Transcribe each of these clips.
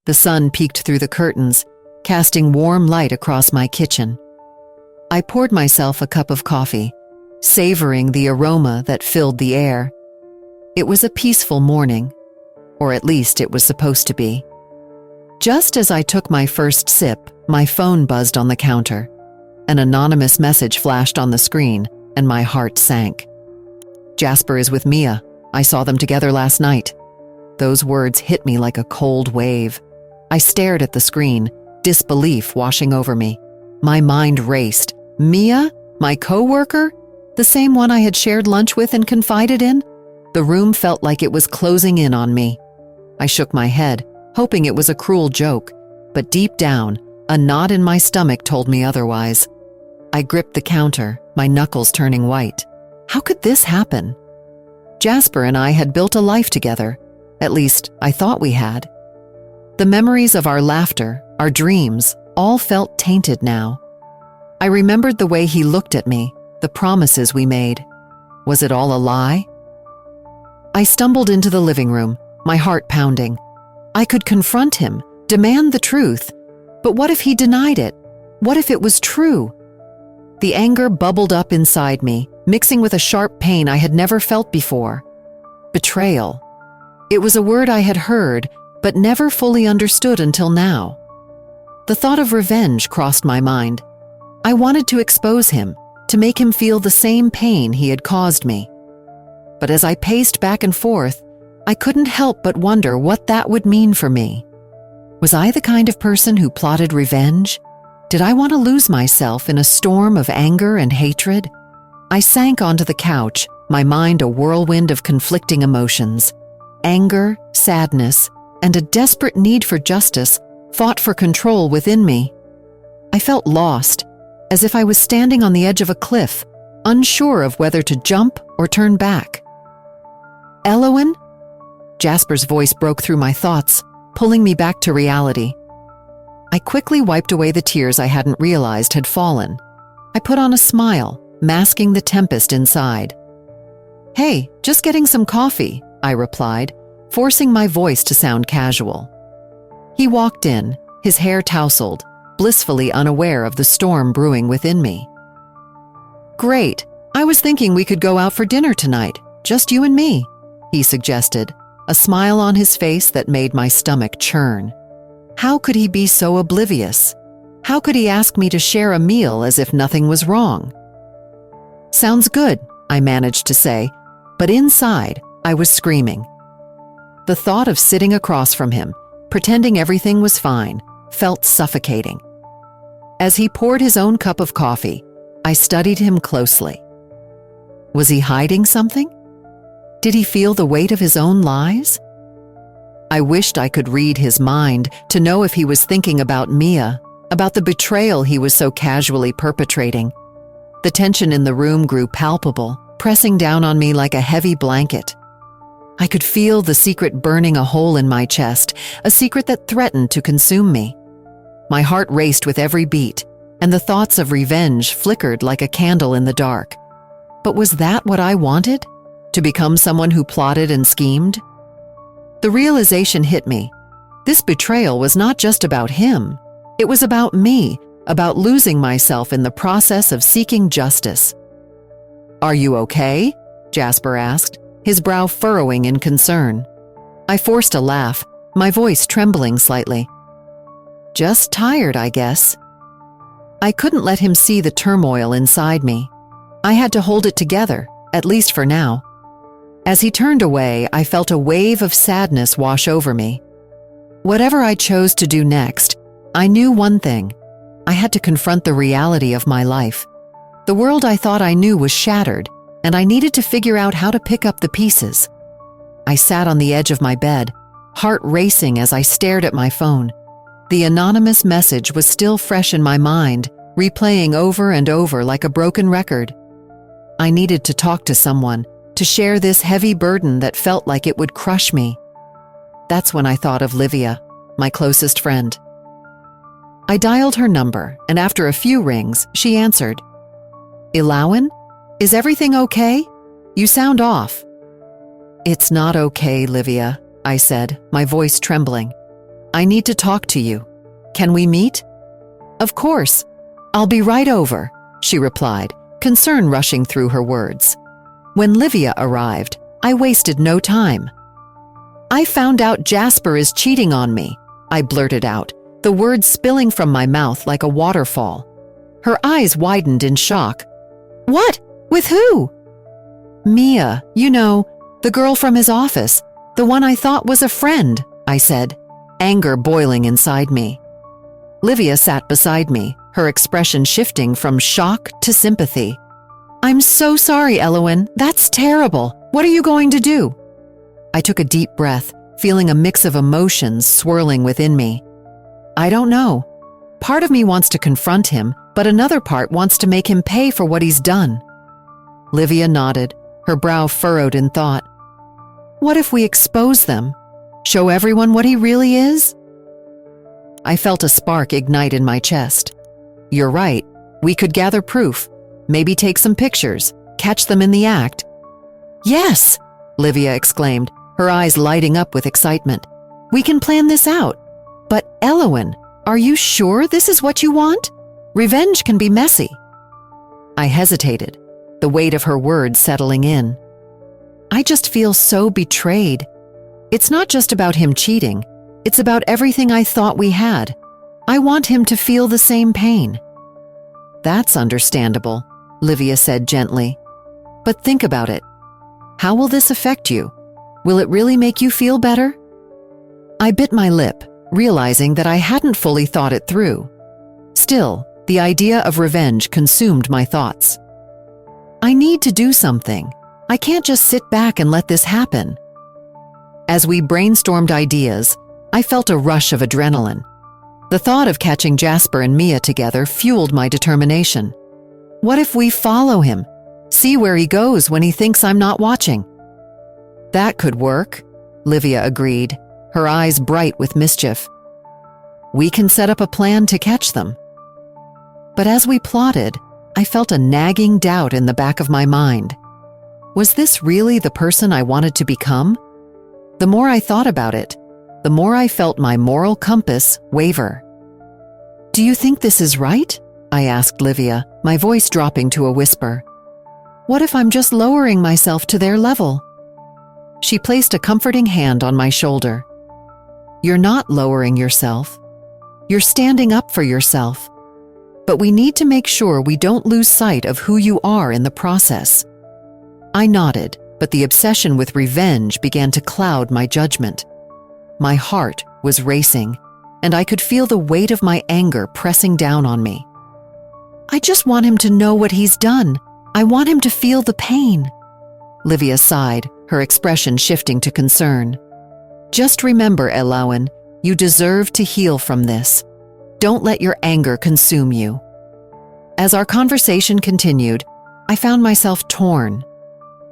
The sun peeked through the curtains, casting warm light across my kitchen. I poured myself a cup of coffee, savoring the aroma that filled the air. It was a peaceful morning, or at least it was supposed to be. Just as I took my first sip, my phone buzzed on the counter. An anonymous message flashed on the screen, and my heart sank. "Jasper is with Mia. I saw them together last night." Those words hit me like a cold wave. I stared at the screen, disbelief washing over me. My mind raced. Mia? My coworker? The same one I had shared lunch with and confided in? The room felt like it was closing in on me. I shook my head, hoping it was a cruel joke, but deep down, a knot in my stomach told me otherwise. I gripped the counter, my knuckles turning white. How could this happen? Jasper and I had built a life together. At least, I thought we had. The memories of our laughter, our dreams, all felt tainted now. I remembered the way he looked at me, the promises we made. Was it all a lie? I stumbled into the living room, my heart pounding. I could confront him, demand the truth. But what if he denied it? What if it was true? The anger bubbled up inside me, mixing with a sharp pain I had never felt before. Betrayal. It was a word I had heard, but never fully understood until now. The thought of revenge crossed my mind. I wanted to expose him, to make him feel the same pain he had caused me. But as I paced back and forth, I couldn't help but wonder what that would mean for me. Was I the kind of person who plotted revenge? Did I want to lose myself in a storm of anger and hatred? I sank onto the couch, my mind a whirlwind of conflicting emotions. Anger, sadness, and a desperate need for justice fought for control within me. I felt lost, as if I was standing on the edge of a cliff, unsure of whether to jump or turn back. "Elowen?" Jasper's voice broke through my thoughts, pulling me back to reality. I quickly wiped away the tears I hadn't realized had fallen. I put on a smile, masking the tempest inside. "Hey, just getting some coffee," I replied, forcing my voice to sound casual. He walked in, his hair tousled, blissfully unaware of the storm brewing within me. "Great. I was thinking we could go out for dinner tonight, just you and me," he suggested, a smile on his face that made my stomach churn. How could he be so oblivious? How could he ask me to share a meal as if nothing was wrong? "Sounds good," I managed to say, but inside, I was screaming. The thought of sitting across from him, pretending everything was fine, felt suffocating. As he poured his own cup of coffee, I studied him closely. Was he hiding something? Did he feel the weight of his own lies? I wished I could read his mind to know if he was thinking about Mia, about the betrayal he was so casually perpetrating. The tension in the room grew palpable, pressing down on me like a heavy blanket. I could feel the secret burning a hole in my chest, a secret that threatened to consume me. My heart raced with every beat, and the thoughts of revenge flickered like a candle in the dark. But was that what I wanted? To become someone who plotted and schemed? The realization hit me. This betrayal was not just about him. It was about me, about losing myself in the process of seeking justice. "Are you okay?" Jasper asked, his brow furrowing in concern. I forced a laugh, my voice trembling slightly. "Just tired, I guess." I couldn't let him see the turmoil inside me. I had to hold it together, at least for now. As he turned away, I felt a wave of sadness wash over me. Whatever I chose to do next, I knew one thing. I had to confront the reality of my life. The world I thought I knew was shattered, and I needed to figure out how to pick up the pieces. I sat on the edge of my bed, heart racing as I stared at my phone. The anonymous message was still fresh in my mind, replaying over and over like a broken record. I needed to talk to someone, to share this heavy burden that felt like it would crush me. That's when I thought of Livia, my closest friend. I dialed her number, and after a few rings, she answered. "Elowen? Is everything okay? You sound off." "It's not okay, Livia," I said, my voice trembling. I need to talk to you. Can we meet? Of course. I'll be right over, she replied, concern rushing through her words. When Livia arrived, I wasted no time. I found out Jasper is cheating on me, I blurted out, the words spilling from my mouth like a waterfall. Her eyes widened in shock. What? With who? Mia, you know, the girl from his office, the one I thought was a friend, I said, anger boiling inside me. Livia sat beside me, her expression shifting from shock to sympathy. I'm so sorry, Elowen. That's terrible. What are you going to do? I took a deep breath, feeling a mix of emotions swirling within me. I don't know. Part of me wants to confront him, but another part wants to make him pay for what he's done. Livia nodded, her brow furrowed in thought. What if we expose them? Show everyone what he really is? I felt a spark ignite in my chest. You're right. We could gather proof, maybe take some pictures, catch them in the act. Yes, Livia exclaimed, her eyes lighting up with excitement. We can plan this out. But Elowen, are you sure this is what you want? Revenge can be messy. I hesitated, the weight of her words settling in. I just feel so betrayed. It's not just about him cheating. It's about everything I thought we had. I want him to feel the same pain. That's understandable, Livia said gently. But think about it. How will this affect you? Will it really make you feel better? I bit my lip, realizing that I hadn't fully thought it through. Still, the idea of revenge consumed my thoughts. I need to do something. I can't just sit back and let this happen. As we brainstormed ideas, I felt a rush of adrenaline. The thought of catching Jasper and Mia together fueled my determination. What if we follow him? See where he goes when he thinks I'm not watching? That could work, Livia agreed, her eyes bright with mischief. We can set up a plan to catch them. But as we plotted, I felt a nagging doubt in the back of my mind. Was this really the person I wanted to become? The more I thought about it, the more I felt my moral compass waver. Do you think this is right? I asked Livia, my voice dropping to a whisper. What if I'm just lowering myself to their level? She placed a comforting hand on my shoulder. You're not lowering yourself. You're standing up for yourself. But we need to make sure we don't lose sight of who you are in the process. I nodded, but the obsession with revenge began to cloud my judgment. My heart was racing, and I could feel the weight of my anger pressing down on me. I just want him to know what he's done. I want him to feel the pain. Livia sighed, her expression shifting to concern. Just remember, Elowen, you deserve to heal from this. Don't let your anger consume you. As our conversation continued, I found myself torn.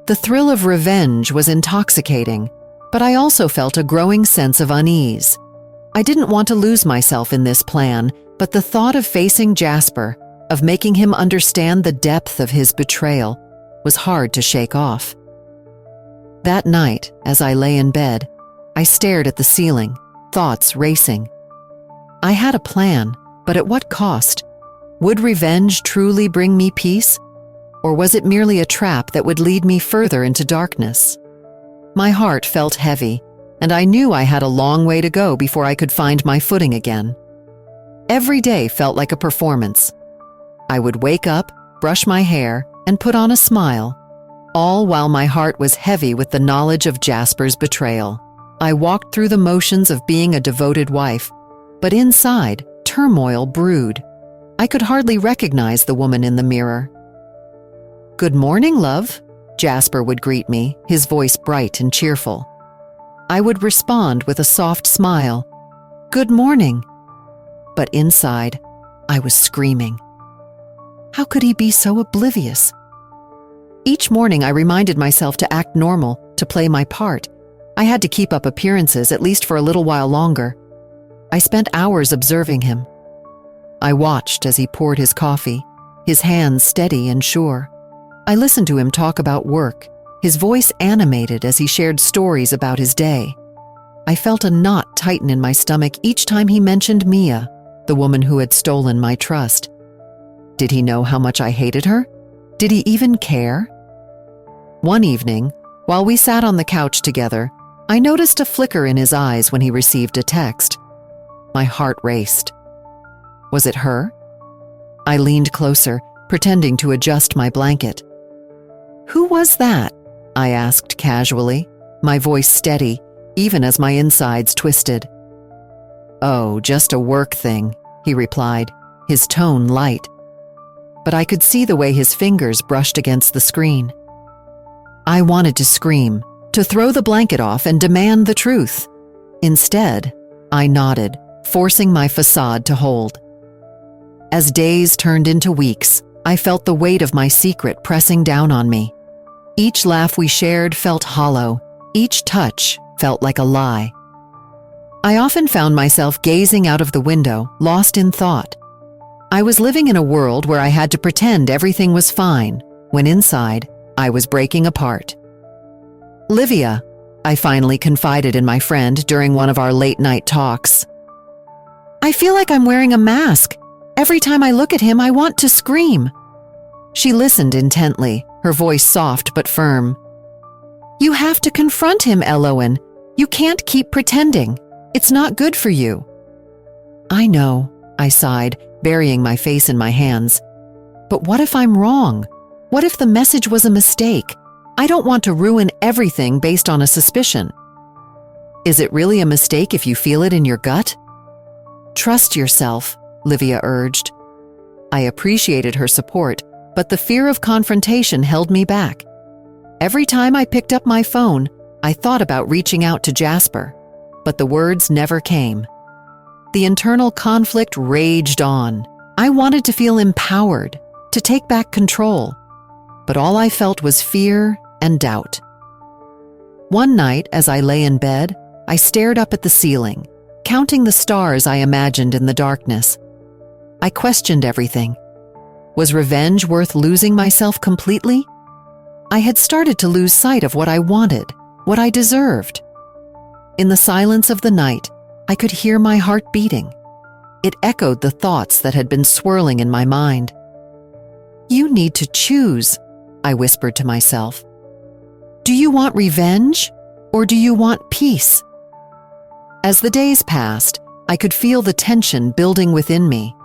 The thrill of revenge was intoxicating, but I also felt a growing sense of unease. I didn't want to lose myself in this plan, but the thought of facing Jasper, of making him understand the depth of his betrayal, was hard to shake off. That night, as I lay in bed, I stared at the ceiling, thoughts racing. I had a plan, but at what cost? Would revenge truly bring me peace? Or was it merely a trap that would lead me further into darkness? My heart felt heavy, and I knew I had a long way to go before I could find my footing again. Every day felt like a performance. I would wake up, brush my hair, and put on a smile, all while my heart was heavy with the knowledge of Jasper's betrayal. I walked through the motions of being a devoted wife, but inside, turmoil brewed. I could hardly recognize the woman in the mirror. "Good morning, love," Jasper would greet me, his voice bright and cheerful. I would respond with a soft smile, "Good morning." But inside, I was screaming. How could he be so oblivious? Each morning I reminded myself to act normal, to play my part. I had to keep up appearances, at least for a little while longer. I spent hours observing him. I watched as he poured his coffee, his hands steady and sure. I listened to him talk about work, his voice animated as he shared stories about his day. I felt a knot tighten in my stomach each time he mentioned Mia, the woman who had stolen my trust. Did he know how much I hated her? Did he even care? One evening, while we sat on the couch together, I noticed a flicker in his eyes when he received a text. My heart raced. Was it her? I leaned closer, pretending to adjust my blanket. "Who was that?" I asked casually, my voice steady, even as my insides twisted. "Oh, just a work thing," he replied, his tone light. But I could see the way his fingers brushed against the screen. I wanted to scream, to throw the blanket off and demand the truth. Instead, I nodded, forcing my facade to hold. As days turned into weeks, I felt the weight of my secret pressing down on me. Each laugh we shared felt hollow. Each touch felt like a lie. I often found myself gazing out of the window, lost in thought. I was living in a world where I had to pretend everything was fine, when inside, I was breaking apart. "Livia," I finally confided in my friend during one of our late-night talks. "I feel like I'm wearing a mask. Every time I look at him, I want to scream." She listened intently, her voice soft but firm. "You have to confront him, Elowen. You can't keep pretending. It's not good for you." "I know," I sighed, burying my face in my hands. "But what if I'm wrong? What if the message was a mistake? I don't want to ruin everything based on a suspicion." "Is it really a mistake if you feel it in your gut?" "Trust yourself," Livia urged. I appreciated her support, but the fear of confrontation held me back. Every time I picked up my phone, I thought about reaching out to Jasper, but the words never came. The internal conflict raged on. I wanted to feel empowered, to take back control, but all I felt was fear and doubt. One night, as I lay in bed, I stared up at the ceiling, counting the stars I imagined in the darkness. I questioned everything. Was revenge worth losing myself completely? I had started to lose sight of what I wanted, what I deserved. In the silence of the night, I could hear my heart beating. It echoed the thoughts that had been swirling in my mind. "You need to choose," I whispered to myself. "Do you want revenge, or do you want peace?" As the days passed, I could feel the tension building within me.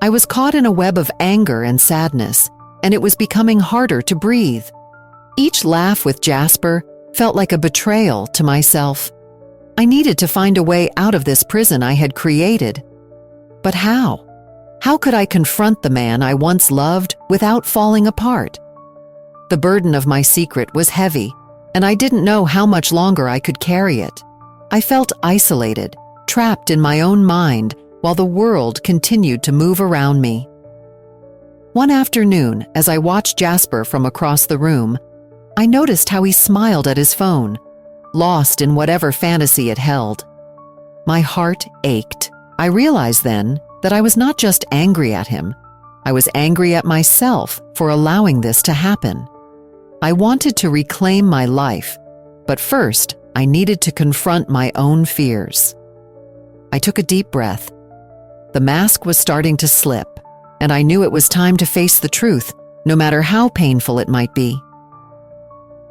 I was caught in a web of anger and sadness, and it was becoming harder to breathe. Each laugh with Jasper felt like a betrayal to myself. I needed to find a way out of this prison I had created. But how? How could I confront the man I once loved without falling apart? The burden of my secret was heavy, and I didn't know how much longer I could carry it. I felt isolated, trapped in my own mind, while the world continued to move around me. One afternoon, as I watched Jasper from across the room, I noticed how he smiled at his phone, lost in whatever fantasy it held. My heart ached. I realized then that I was not just angry at him. I was angry at myself for allowing this to happen. I wanted to reclaim my life, but first I needed to confront my own fears. I took a deep breath. The mask was starting to slip, and I knew it was time to face the truth, no matter how painful it might be.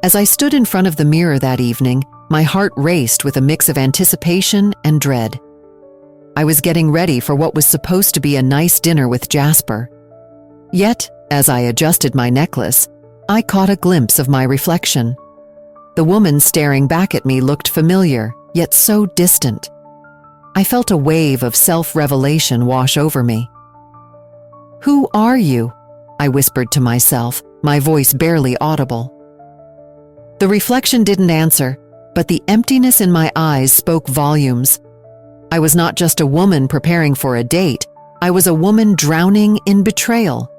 As I stood in front of the mirror that evening, my heart raced with a mix of anticipation and dread. I was getting ready for what was supposed to be a nice dinner with Jasper. Yet, as I adjusted my necklace, I caught a glimpse of my reflection. The woman staring back at me looked familiar, yet so distant. I felt a wave of self-revelation wash over me. "Who are you?" I whispered to myself, my voice barely audible. The reflection didn't answer, but the emptiness in my eyes spoke volumes. I was not just a woman preparing for a date, I was a woman drowning in betrayal.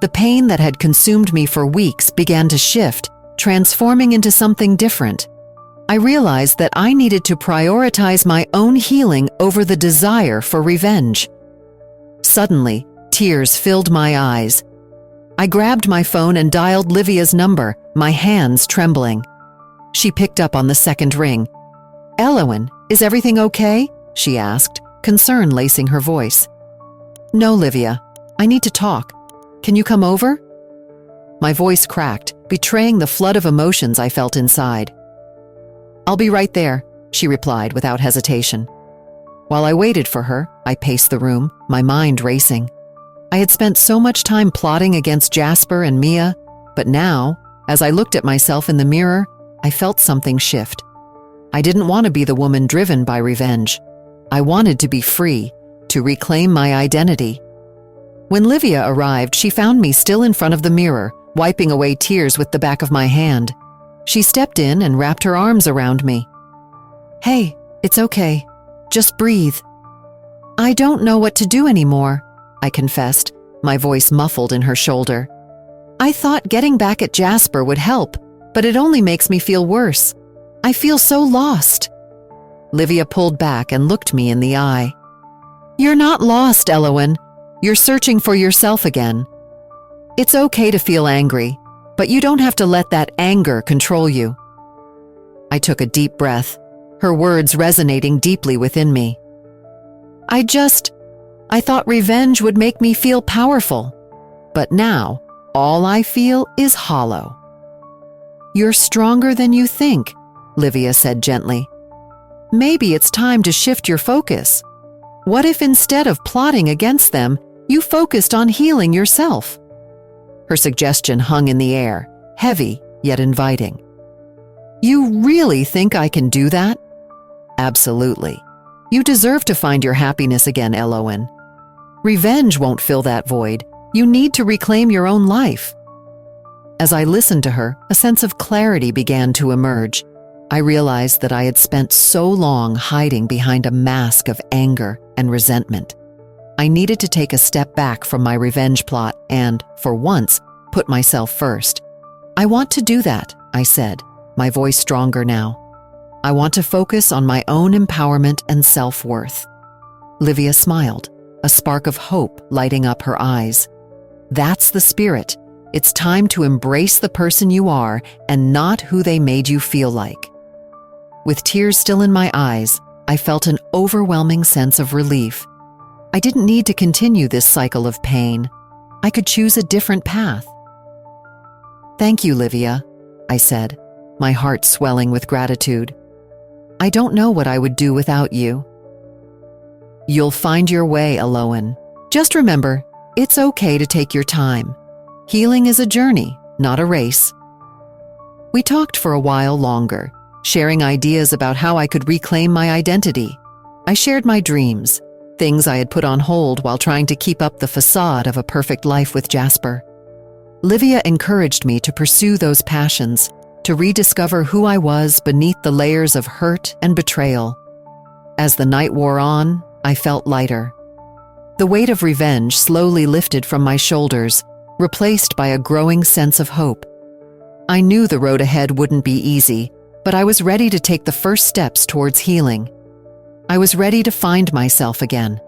The pain that had consumed me for weeks began to shift, transforming into something different. I realized that I needed to prioritize my own healing over the desire for revenge. Suddenly, tears filled my eyes. I grabbed my phone and dialed Livia's number, my hands trembling. She picked up on the second ring. "Elowen, is everything okay?" she asked, concern lacing her voice. "No, Livia. I need to talk. Can you come over?" My voice cracked, betraying the flood of emotions I felt inside. "I'll be right there," she replied without hesitation. While I waited for her, I paced the room, my mind racing. I had spent so much time plotting against Jasper and Mia, but now, as I looked at myself in the mirror, I felt something shift. I didn't want to be the woman driven by revenge. I wanted to be free, to reclaim my identity. When Livia arrived, she found me still in front of the mirror, wiping away tears with the back of my hand. She stepped in and wrapped her arms around me. "Hey, it's okay. Just breathe." "I don't know what to do anymore," I confessed, my voice muffled in her shoulder. "I thought getting back at Jasper would help, but it only makes me feel worse. I feel so lost." Livia pulled back and looked me in the eye. "You're not lost, Elowen. You're searching for yourself again. It's okay to feel angry, but you don't have to let that anger control you." I took a deep breath, her words resonating deeply within me. I thought revenge would make me feel powerful, but now all I feel is hollow." "You're stronger than you think," Livia said gently. "Maybe it's time to shift your focus. What if instead of plotting against them, you focused on healing yourself?" Her suggestion hung in the air, heavy yet inviting. "You really think I can do that?" "Absolutely. You deserve to find your happiness again, Elowen. Revenge won't fill that void. You need to reclaim your own life." As I listened to her, a sense of clarity began to emerge. I realized that I had spent so long hiding behind a mask of anger and resentment. I needed to take a step back from my revenge plot and, for once, put myself first. "I want to do that," I said, my voice stronger now. "I want to focus on my own empowerment and self-worth." Livia smiled, a spark of hope lighting up her eyes. "That's the spirit. It's time to embrace the person you are and not who they made you feel like." With tears still in my eyes, I felt an overwhelming sense of relief. I didn't need to continue this cycle of pain. I could choose a different path. "Thank you, Livia," I said, my heart swelling with gratitude. "I don't know what I would do without you." "You'll find your way, Elowen. Just remember, it's okay to take your time. Healing is a journey, not a race." We talked for a while longer, sharing ideas about how I could reclaim my identity. I shared my dreams, things I had put on hold while trying to keep up the facade of a perfect life with Jasper. Livia encouraged me to pursue those passions, to rediscover who I was beneath the layers of hurt and betrayal. As the night wore on, I felt lighter. The weight of revenge slowly lifted from my shoulders, replaced by a growing sense of hope. I knew the road ahead wouldn't be easy, but I was ready to take the first steps towards healing. I was ready to find myself again.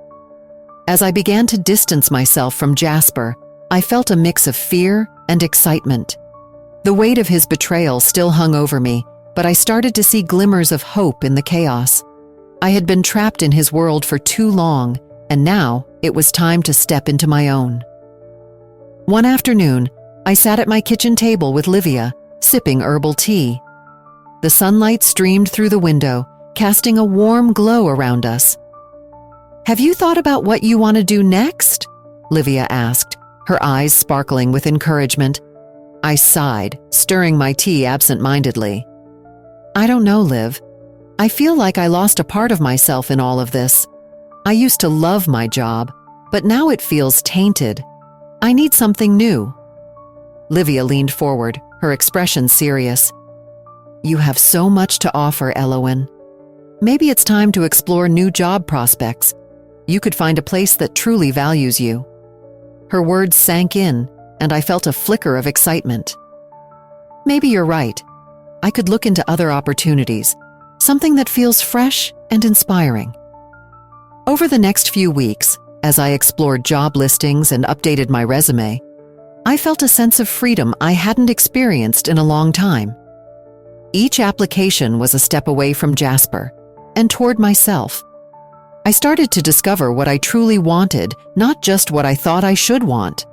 As I began to distance myself from Jasper, I felt a mix of fear and excitement. The weight of his betrayal still hung over me, but I started to see glimmers of hope in the chaos. I had been trapped in his world for too long, and now it was time to step into my own. One afternoon, I sat at my kitchen table with Livia, sipping herbal tea. The sunlight streamed through the window, casting a warm glow around us. "Have you thought about what you want to do next?" Livia asked, her eyes sparkling with encouragement. I sighed, stirring my tea absent-mindedly. "I don't know, Liv. I feel like I lost a part of myself in all of this. I used to love my job, but now it feels tainted. I need something new." Livia leaned forward, her expression serious. "You have so much to offer, Elowen. Maybe it's time to explore new job prospects. You could find a place that truly values you." Her words sank in, and I felt a flicker of excitement. "Maybe you're right. I could look into other opportunities, something that feels fresh and inspiring." Over the next few weeks, as I explored job listings and updated my resume, I felt a sense of freedom I hadn't experienced in a long time. Each application was a step away from Jasper and toward myself. I started to discover what I truly wanted, not just what I thought I should want.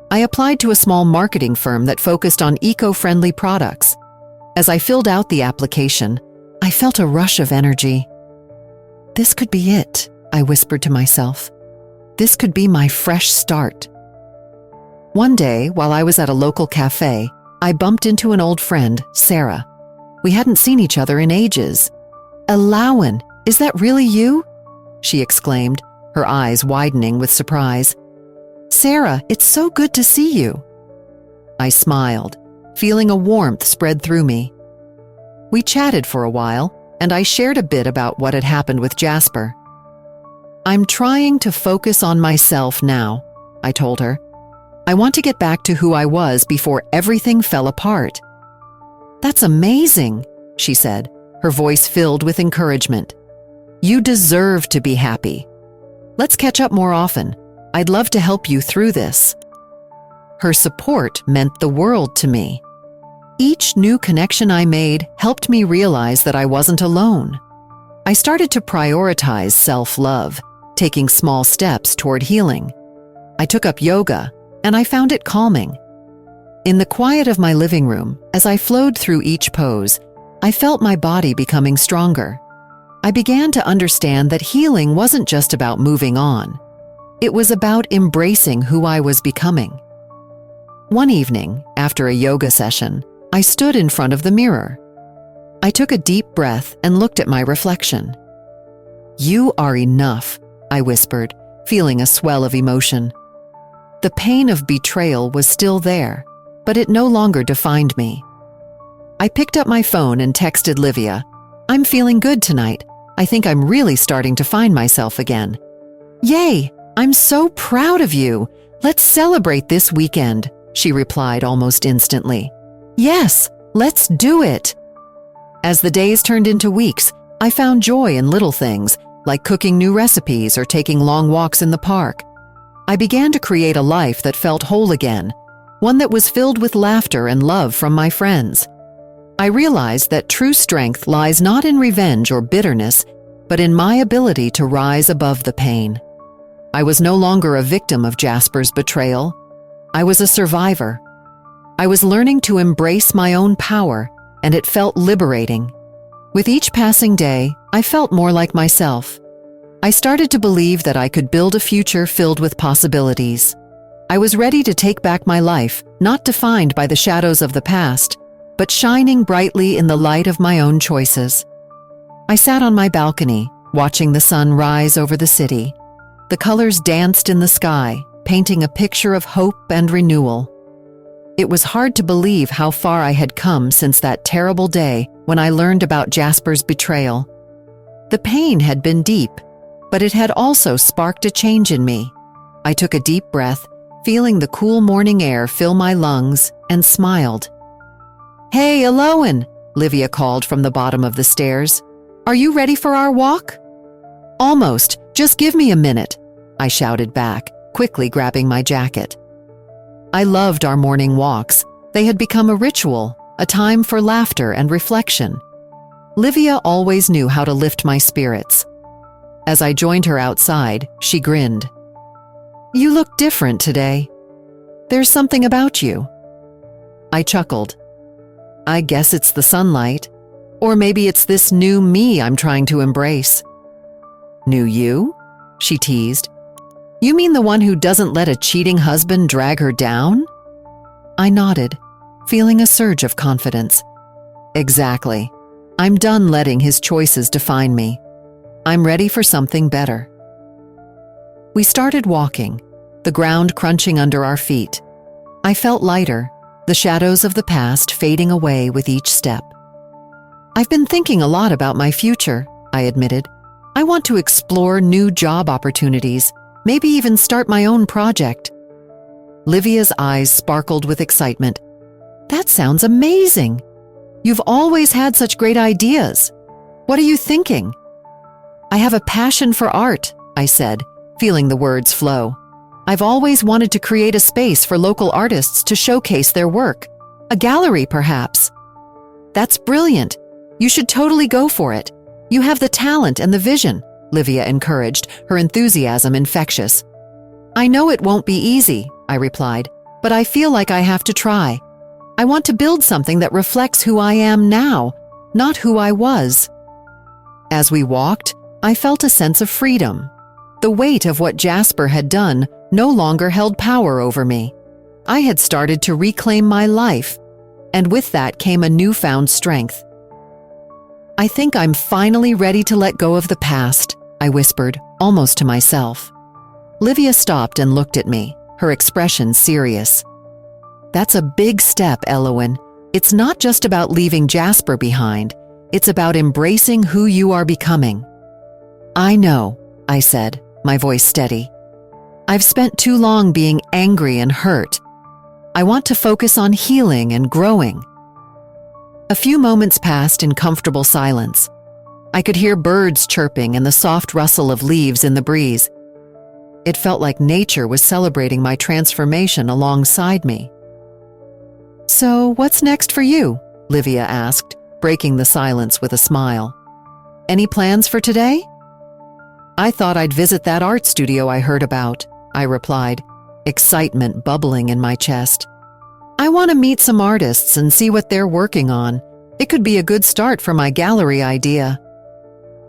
I applied to a small marketing firm that focused on eco-friendly products. As I filled out the application, I felt a rush of energy. This could be it, I whispered to myself. This could be my fresh start. One day, while I was at a local cafe, I bumped into an old friend, Sarah. We hadn't seen each other in ages. "Alawan, is that really you?" she exclaimed, her eyes widening with surprise. "Sarah, it's so good to see you." I smiled, feeling a warmth spread through me. We chatted for a while, and I shared a bit about what had happened with Jasper. "I'm trying to focus on myself now," I told her. "I want to get back to who I was before everything fell apart." "That's amazing," she said, her voice filled with encouragement. "You deserve to be happy. Let's catch up more often. I'd love to help you through this." Her support meant the world to me. Each new connection I made helped me realize that I wasn't alone. I started to prioritize self-love, taking small steps toward healing. I took up yoga, and I found it calming. In the quiet of my living room, as I flowed through each pose, I felt my body becoming stronger. I began to understand that healing wasn't just about moving on. It was about embracing who I was becoming. One evening, after a yoga session, I stood in front of the mirror. I took a deep breath and looked at my reflection. "You are enough," I whispered, feeling a swell of emotion. The pain of betrayal was still there, but it no longer defined me. I picked up my phone and texted Livia, "I'm feeling good tonight. I think I'm really starting to find myself again." "Yay! I'm so proud of you. Let's celebrate this weekend," she replied almost instantly. "Yes, let's do it." As the days turned into weeks, I found joy in little things, like cooking new recipes or taking long walks in the park. I began to create a life that felt whole again, one that was filled with laughter and love from my friends. I realized that true strength lies not in revenge or bitterness, but in my ability to rise above the pain. I was no longer a victim of Jasper's betrayal. I was a survivor. I was learning to embrace my own power, and it felt liberating. With each passing day, I felt more like myself. I started to believe that I could build a future filled with possibilities. I was ready to take back my life, not defined by the shadows of the past, but shining brightly in the light of my own choices. I sat on my balcony, watching the sun rise over the city. The colors danced in the sky, painting a picture of hope and renewal. It was hard to believe how far I had come since that terrible day when I learned about Jasper's betrayal. The pain had been deep, but it had also sparked a change in me. I took a deep breath, feeling the cool morning air fill my lungs, and smiled. "Hey, Aloan," Livia called from the bottom of the stairs. "Are you ready for our walk?" "Almost. Just give me a minute," I shouted back, quickly grabbing my jacket. I loved our morning walks. They had become a ritual, a time for laughter and reflection. Livia always knew how to lift my spirits. As I joined her outside, she grinned. "You look different today. There's something about you." I chuckled. "I guess it's the sunlight. Or maybe it's this new me I'm trying to embrace." "New you?" she teased. "You mean the one who doesn't let a cheating husband drag her down?" I nodded, feeling a surge of confidence. "Exactly. I'm done letting his choices define me. I'm ready for something better." We started walking, the ground crunching under our feet. I felt lighter, the shadows of the past fading away with each step. "I've been thinking a lot about my future," I admitted. "I want to explore new job opportunities, maybe even start my own project." Livia's eyes sparkled with excitement. "That sounds amazing! You've always had such great ideas. What are you thinking?" "I have a passion for art," I said, feeling the words flow. "I've always wanted to create a space for local artists to showcase their work. A gallery, perhaps." That's brilliant. You should totally go for it. You have the talent and the vision, Livia encouraged, her enthusiasm infectious. I know it won't be easy, I replied, but I feel like I have to try. I want to build something that reflects who I am now, not who I was. As we walked, I felt a sense of freedom. The weight of what Jasper had done no longer held power over me. I had started to reclaim my life, and with that came a newfound strength. I think I'm finally ready to let go of the past, I whispered, almost to myself. Livia stopped and looked at me, her expression serious. That's a big step, Elowen. It's not just about leaving Jasper behind. It's about embracing who you are becoming. I know, I said, my voice steady. I've spent too long being angry and hurt. I want to focus on healing and growing. A few moments passed in comfortable silence. I could hear birds chirping and the soft rustle of leaves in the breeze. It felt like nature was celebrating my transformation alongside me. So, what's next for you? Livia asked, breaking the silence with a smile. Any plans for today? I thought I'd visit that art studio I heard about, I replied, excitement bubbling in my chest. I want to meet some artists and see what they're working on. It could be a good start for my gallery idea.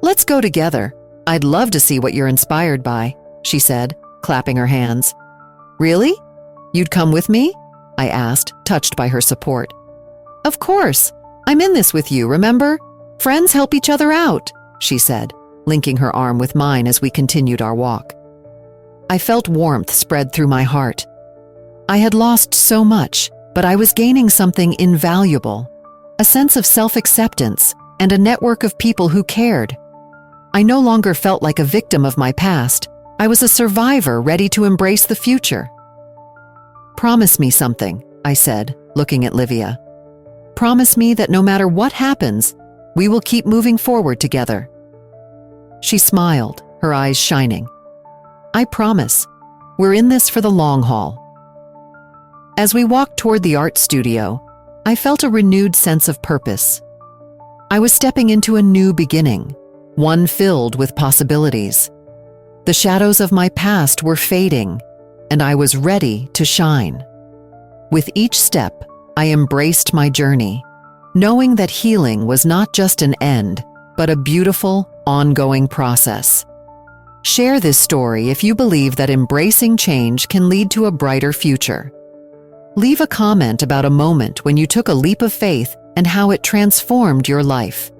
Let's go together. I'd love to see what you're inspired by, she said, clapping her hands. Really? You'd come with me? I asked, touched by her support. Of course. I'm in this with you, remember? Friends help each other out, she said, linking her arm with mine as we continued our walk. I felt warmth spread through my heart. I had lost so much, but I was gaining something invaluable, a sense of self-acceptance and a network of people who cared. I no longer felt like a victim of my past. I was a survivor ready to embrace the future. Promise me something, I said, looking at Livia. Promise me that no matter what happens, we will keep moving forward together. She smiled, her eyes shining. I promise. We're in this for the long haul. As we walked toward the art studio, I felt a renewed sense of purpose. I was stepping into a new beginning, one filled with possibilities. The shadows of my past were fading, and I was ready to shine. With each step, I embraced my journey, knowing that healing was not just an end, but a beautiful, ongoing process. Share this story if you believe that embracing change can lead to a brighter future. Leave a comment about a moment when you took a leap of faith and how it transformed your life.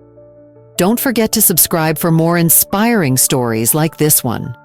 Don't forget to subscribe for more inspiring stories like this one.